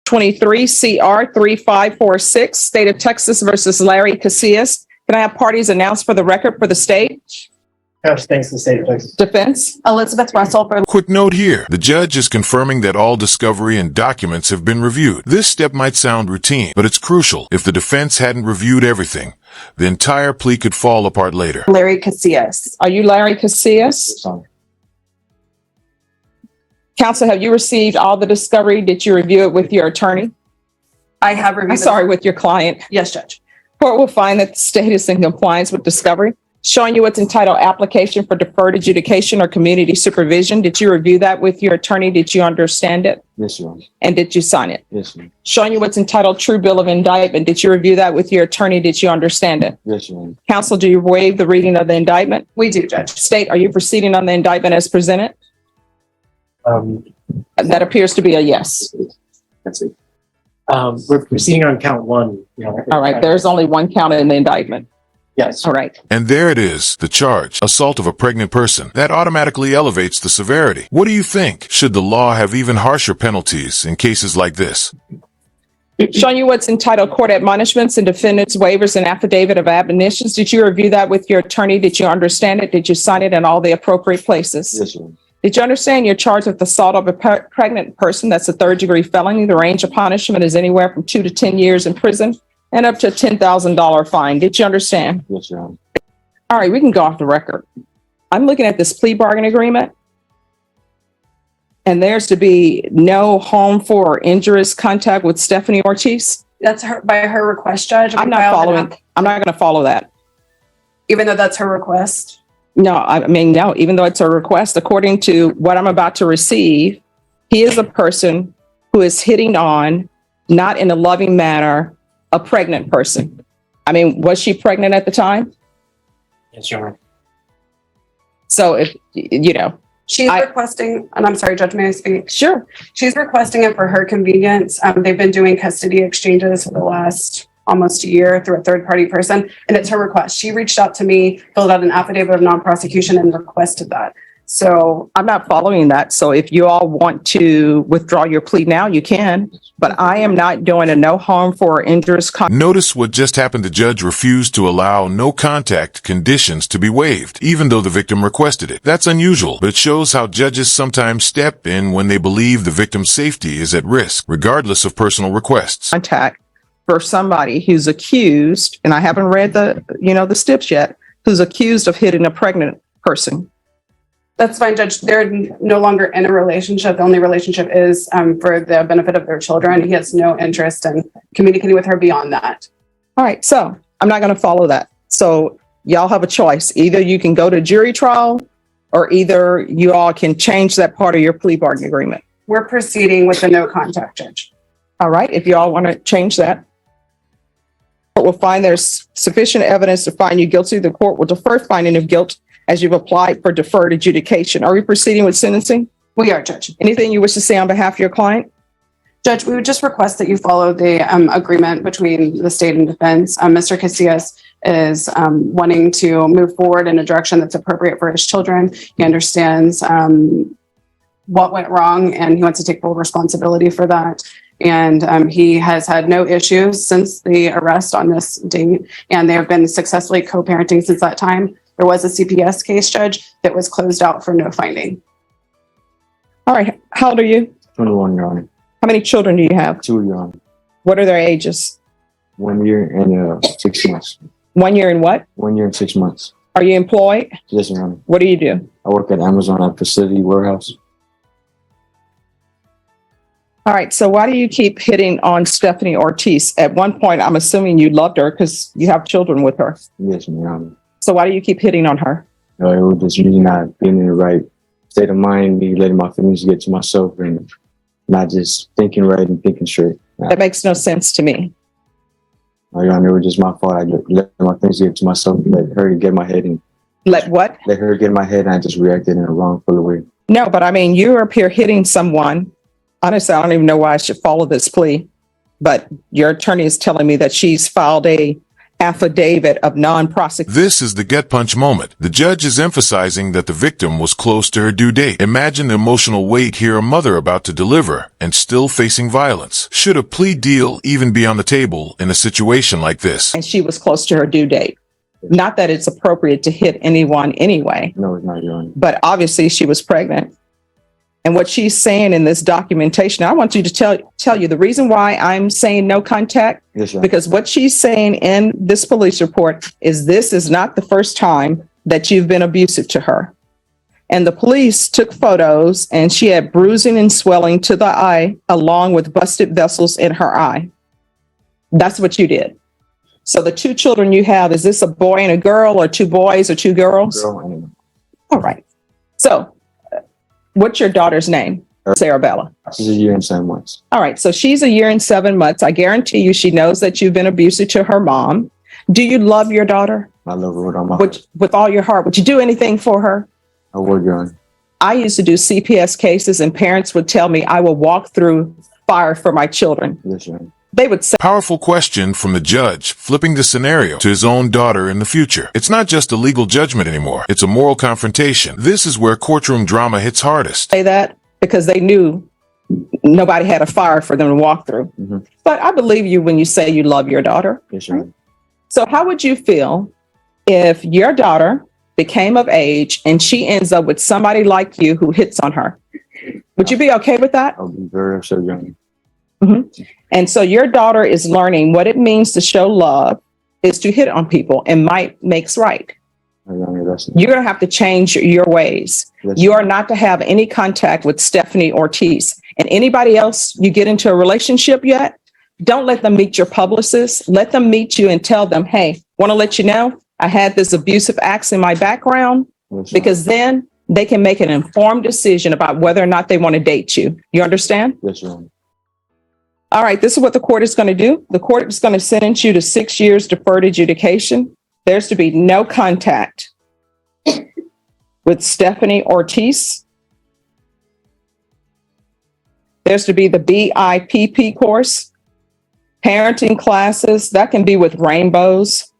23 CR 3546, State of Texas versus Larry Casillas. Can I have parties announced for the record for the state? Thanks to the state of Texas. Defense? Elizabeth Russell for. Quick note here. The judge is confirming that all discovery and documents have been reviewed. This step might sound routine, but it's crucial. If the defense hadn't reviewed everything, the entire plea could fall apart later. Larry Casillas. Are you Larry Casillas? Counsel, have you received all the discovery? Did you review it with your attorney? I have reviewed. I'm sorry, with your client. Yes, Judge. Court will find that the state is in compliance with discovery. Showing you what's entitled application for deferred adjudication or community supervision. Did you review that with your attorney? Did you understand it? Yes, ma'am. And did you sign it? Yes, ma'am. Showing you what's entitled true bill of indictment. Did you review that with your attorney? Did you understand it? Yes, ma'am. Counsel, do you waive the reading of the indictment? We do, Judge. State, are you proceeding on the indictment as presented? That appears to be a yes. That's it. We're proceeding on count one. All right, there's only one count in the indictment. Yes. All right. And there it is, the charge, assault of a pregnant person. That automatically elevates the severity. What do you think? Should the law have even harsher penalties in cases like this? Showing you what's entitled court admonishments and defendants waivers and affidavit of admonitions. Did you review that with your attorney? Did you understand it? Did you sign it in all the appropriate places? Yes, ma'am. Did you understand you're charged with assault of a pregnant person? That's a third-degree felony. The range of punishment is anywhere from 2 to 10 years in prison and up to a $10,000 fine. Did you understand? Yes, ma'am. All right, we can go off the record. I'm looking at this plea bargain agreement, and there's to be no harmful or injurious contact with Stephanie Ortiz. That's her by her request, Judge. I'm not going to follow that. Even though that's her request. No, no, even though it's a request, according to what I'm about to receive, he is a person who is hitting on, not in a loving manner, a pregnant person. I mean, was she pregnant at the time? Yes, Your Honor. So if, She's requesting, and I'm sorry, Judge, may I speak? Sure. She's requesting it for her convenience. They've been doing custody exchanges for the last almost a year through a third-party person, and it's her request. She reached out to me, filled out an affidavit of non-prosecution, and requested that. So I'm not following that. So if you all want to withdraw your plea now, you can, but I am not doing a no harmful or injurious contact. Notice what just happened. The judge refused to allow no contact conditions to be waived, even though the victim requested it. That's unusual, but it shows how judges sometimes step in when they believe the victim's safety is at risk, regardless of personal requests. Contact for somebody who's accused, and I haven't read the steps yet, who's accused of hitting a pregnant person. that's fine, Judge. They're no longer in a relationship. The only relationship is for the benefit of their children. He has no interest in communicating with her beyond that. All right, so I'm not going to follow that. So y'all have a choice. Either you can go to jury trial, or either you all can change that part of your plea bargain agreement. We're proceeding with the no contact, Judge. All right, if you all want to change that. The court will find there's sufficient evidence to find you guilty. The court will defer finding of guilt as you've applied for deferred adjudication. Are we proceeding with sentencing? We are, Judge. Anything you wish to say on behalf of your client? Judge, we would just request that you follow the agreement between the state and defense. Mr. Casillas is wanting to move forward in a direction that's appropriate for his children. He understands what went wrong, and he wants to take full responsibility for that. And he has had no issues since the arrest on this date, and they have been successfully co-parenting since that time. There was a CPS case, Judge, that was closed out for no finding. All right. How old are you? 21, Your Honor. How many children do you have? 2, Your Honor. What are their ages? 1 year and 6 months. 1 year and what? 1 year and 6 months. Are you employed? Yes, Your Honor. What do you do? I work at Amazon at Facility Warehouse. All right. So why do you keep hitting on Stephanie Ortiz? At one point, I'm assuming you loved her because you have children with her. Yes, Your Honor. So why do you keep hitting on her? It was just me not being in the right state of mind, me letting my feelings get to myself and not just thinking right and thinking straight. That makes no sense to me. Your Honor, it was just my fault. I let my feelings get to myself and let her get in my head and Let what? let her get in my head, and I just reacted in a wrongful way. No, but I mean, you're up here hitting someone. Honestly, I don't even know why I should follow this plea, but your attorney is telling me that she's filed a affidavit of non-prosecution. This is the gut punch moment. The judge is emphasizing that the victim was close to her due date. Imagine the emotional weight here a mother about to deliver and still facing violence. Should a plea deal even be on the table in a situation like this? And she was close to her due date. Not that it's appropriate to hit anyone anyway, No, it's not, Your Honor. but obviously she was pregnant. And what she's saying in this documentation, I want you to tell you the reason why I'm saying no contact, Yes, Your Honor. because what she's saying in this police report is this is not the first time that you've been abusive to her. And the police took photos and she had bruising and swelling to the eye along with busted vessels in her eye. That's what you did. So the two children you have, is this a boy and a girl or two boys or two girls? Girl and All right. So what's your daughter's name? Sarabella. she's a year and 7 months. All right. So she's a year and 7 months. I guarantee you she knows that you've been abusive to her mom. Do you love your daughter I love her with all my heart. with all your heart? Would you do anything for her? I would, Your Honor. I used to do CPS cases and parents would tell me I will walk through fire for my children. Yes, Your Honor. They would say, Powerful question from the judge, flipping the scenario to his own daughter in the future. It's not just a legal judgment anymore. It's a moral confrontation. This is where courtroom drama hits hardest. say that because they knew nobody had a fire for them to walk through. Mhm. But I believe you when you say you love your daughter. Yes, Your Honor. So how would you feel if your daughter became of age and she ends up with somebody like you who hits on her? Would you be okay with that? I would be very upset, Your Honor. And so your daughter is learning what it means to show love is to hit on people, and might makes right. Your Honor, that's You're going to have to change your ways. yes, You are not to have any contact with Stephanie Ortiz and anybody else you get into a relationship yet. Don't let them meet your publicist. Let them meet you and tell them, hey, want to let you know I had this abusive acts in my background, yes, Your because then they can make an informed decision about whether or not they want to date you. You understand? Honor. Yes, Your Honor. All right, this is what the court is going to do. The court is going to sentence you to 6 years deferred adjudication. There's to be no contact with Stephanie Ortiz. There's to be the BIPP course, parenting classes. That can be with rainbows.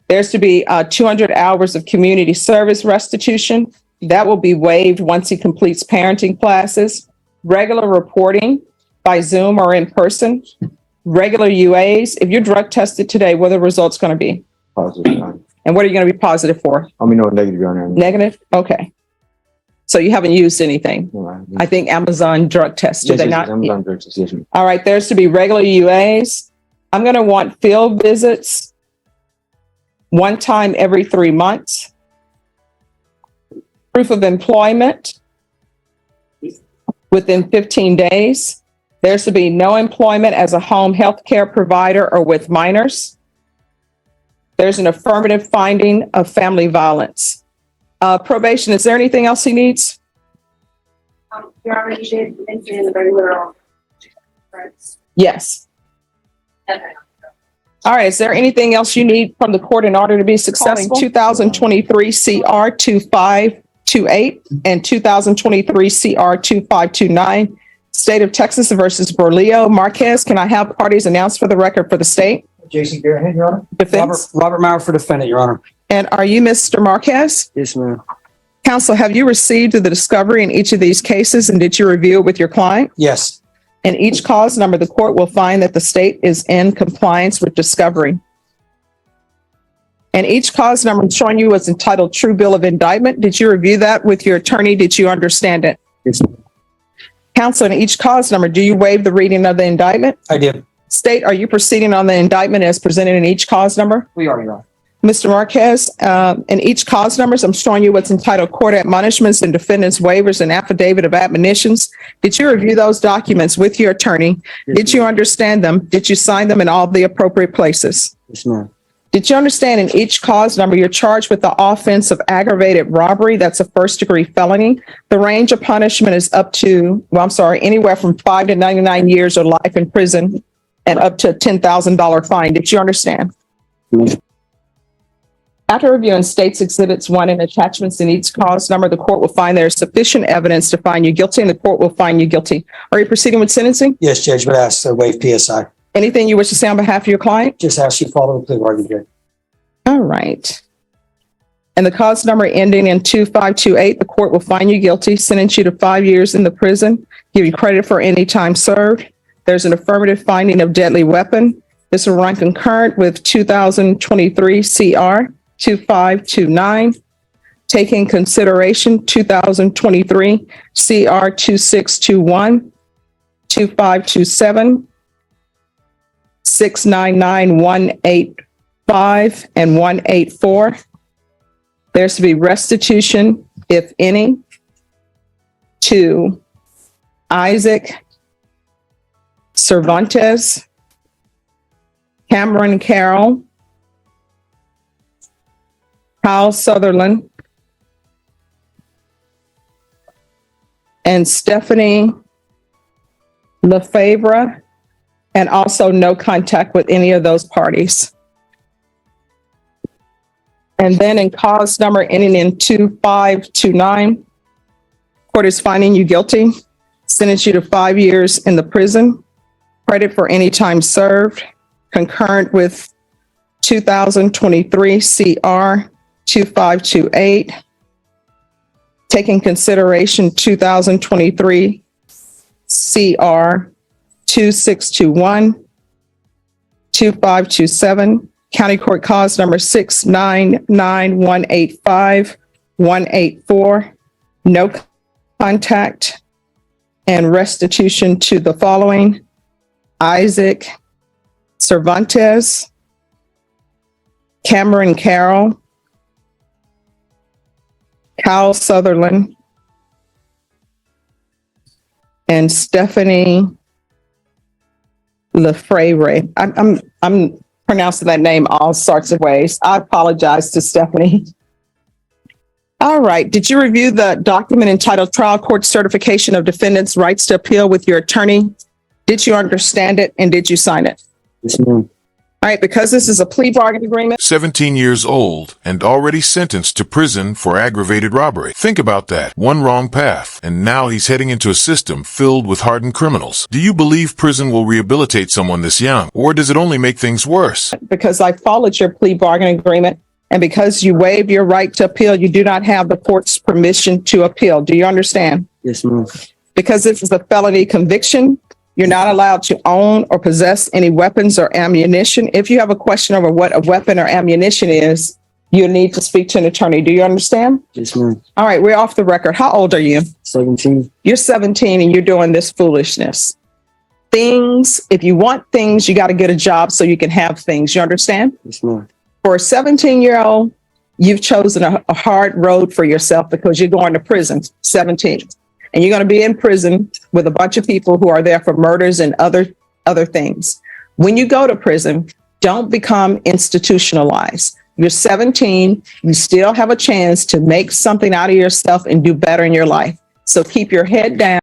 There's to be 200 hours of community service restitution. That will be waived once he completes parenting classes. Regular reporting by Zoom or in person. Regular UAs. If you're drug tested today, what are the results going to be? Positive, Your Honor. And what are you going to be positive for? I mean, no, negative, Your Honor. Negative? Okay. So you haven't used anything. All right. I think Amazon drug tests. Do Yes, they yes, not? Amazon drug test, yes, Your Honor. All right. There's to be regular UAs. I'm going to want field visits one time every 3 months. Proof of employment within 15 days. There's to be no employment as a home health care provider or with minors. There's an affirmative finding of family violence. Probation, is there anything else he needs? You already did mention the regular. Yes. Okay. All right. Is there anything else you need from the court in order to be successful? 2023 CR 2528 and 2023 CR 2529. State of Texas versus Bro Marquez. Can I have parties announced for the record for the state? Jason Garrett, Your Honor. Defense. Robert Maurer for defendant, Your Honor. And are you Mr. Marquez? Yes, ma'am. Counsel, have you received the discovery in each of these cases and did you review it with your client? Yes. In each cause number, the court will find that the state is in compliance with discovery. And each cause number I'm showing you was entitled True Bill of Indictment. Did you review that with your attorney? Did you understand it? Yes, ma'am. Counsel, in each cause number, do you waive the reading of the indictment? I did. State, are you proceeding on the indictment as presented in each cause number? We are, Your Honor. Mr. Marquez, in each cause numbers, I'm showing you what's entitled Court Admonishments and Defendants Waivers and Affidavit of Admonitions. Did you review those documents with your attorney? Did you understand them? Did you sign them in all the appropriate places? Yes, ma'am. Did you understand in each cause number, you're charged with the offense of aggravated robbery? That's a first-degree felony. The range of punishment is anywhere from 5 to 99 years or life in prison and up to a $10,000 fine. Did you understand? Yes. After reviewing states exhibits 1 and attachments in each cause number, the court will find there is sufficient evidence to find you guilty and the court will find you guilty. Are you proceeding with sentencing? Yes, Judge, but I asked to waive PSI. Anything you wish to say on behalf of your client? Just ask you follow the plea bargain here. All right. And the cause number ending in 2528, the court will find you guilty, sentence you to 5 years in the prison, give you credit for any time served. There's an affirmative finding of deadly weapon. This will run concurrent with 2023 CR 2529. Taking consideration 2023 CR 2621, 2527, 699, 185, and 184. There's to be restitution, if any, to Isaac Cervantes, Cameron Carroll, Kyle Sutherland, and Stephanie Lefevre, and also no contact with any of those parties. And then in cause number ending in 2529, court is finding you guilty, sentence you to 5 years in the prison, credit for any time served, concurrent with 2023 CR 2528, taking consideration 2023 CR 2621, 2527, County Court Cause number 699-185, 184, no contact, and restitution to the following: Isaac Cervantes, Cameron Carroll, Kyle Sutherland, and Stephanie Lefevre. I'm pronouncing that name all sorts of ways. I apologize to Stephanie. All right. Did you review the document entitled Trial Court Certification of Defendants' Rights to Appeal with your attorney? Did you understand it and did you sign it? Yes, ma'am. All right. Because this is a plea bargain agreement. 17 years old and already sentenced to prison for aggravated robbery. Think about that. One wrong path, and now he's heading into a system filled with hardened criminals. Do you believe prison will rehabilitate someone this young, or does it only make things worse? Because I followed your plea bargain agreement, and because you waived your right to appeal, you do not have the court's permission to appeal. Do you understand? Yes, ma'am. Because this is a felony conviction, you're not allowed to own or possess any weapons or ammunition. If you have a question over what a weapon or ammunition is, you need to speak to an attorney. Do you understand? Yes, ma'am. All right, we're off the record. How old are you? 17. You're 17 and you're doing this foolishness. If you want things, you got to get a job so you can have things. You understand? Yes, ma'am. For a 17-year-old, you've chosen a hard road for yourself because you're going to prison, 17. And you're going to be in prison with a bunch of people who are there for murders and other things. When you go to prison, don't become institutionalized. You're 17. You still have a chance to make something out of yourself and do better in your life. So keep your head down.